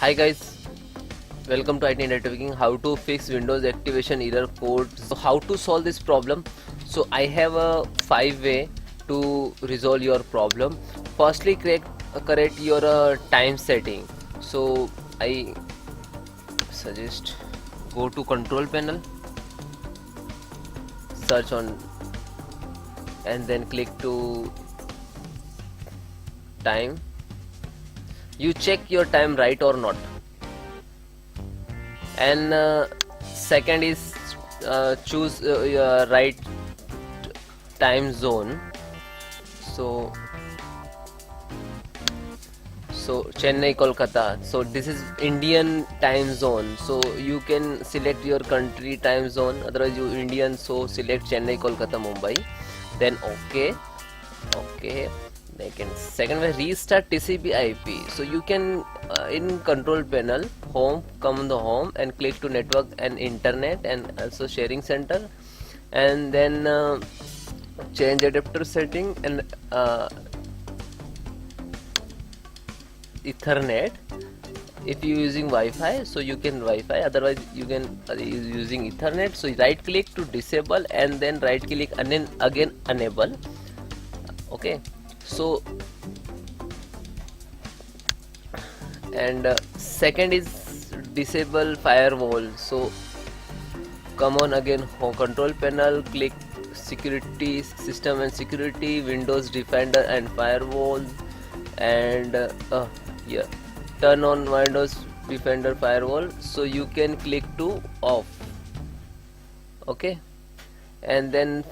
Hi guys, welcome to IT Networking. How to fix Windows activation error code. So how to solve this problem? So I have a 5-way to resolve your problem. Firstly, correct your time setting. So I suggest go to control panel, search on, and then click to time. You check your time right or not, and second is choose your right time zone. So Chennai, Kolkata, so this is Indian time zone, so you can select your country time zone, otherwise you Indian, so select Chennai, Kolkata, Mumbai, then okay. Second way, restart TCP IP. So you can in control panel, home, come on the home and click to network and internet and also sharing center, and then change adapter setting and Ethernet. If you using Wi-Fi, so you can Wi-Fi, otherwise you can using Ethernet. So right click to disable and then right click and then again enable. Okay, so and second is disable firewall. So come on again home control panel, click security, system and security, Windows Defender and firewall, and yeah, turn on Windows Defender firewall, so you can click to off. Okay, and then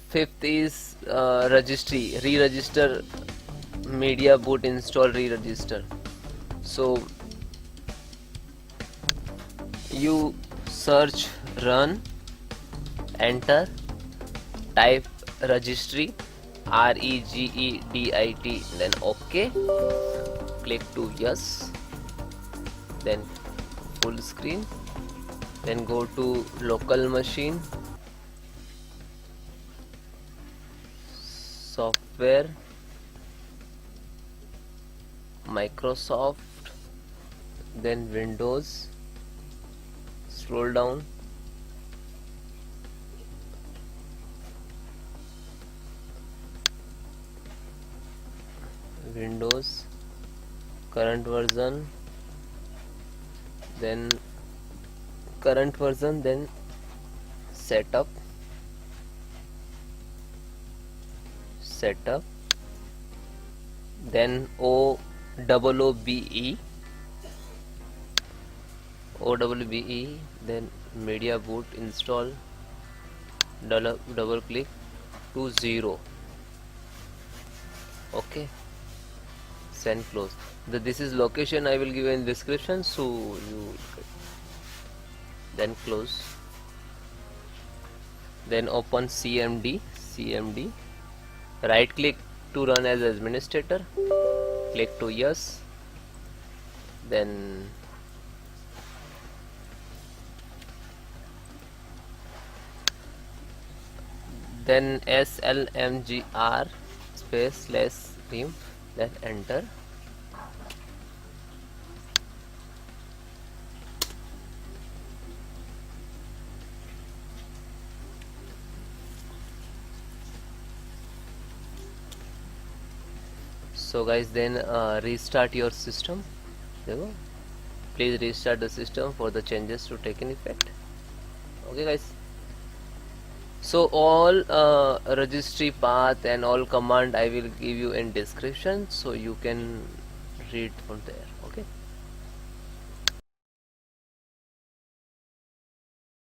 fifth is registry, re-register media boot, install re-register. So you search run, enter, type registry, regedit, then OK, click to yes, then full screen, then go to local machine, software, Microsoft, then Windows, scroll down, Windows, current version, then setup, then OOBE, then media boot, install, double click to 0. Okay, send, close. This is location I will give in description, so you then close, then open CMD, right click to run as administrator, click to yes, then slmgr space /rem, then enter. So guys, then restart your system. There you go. Please restart the system for the changes to take in effect. Okay guys, so all registry path and all command I will give you in description, so you can read from there. Okay.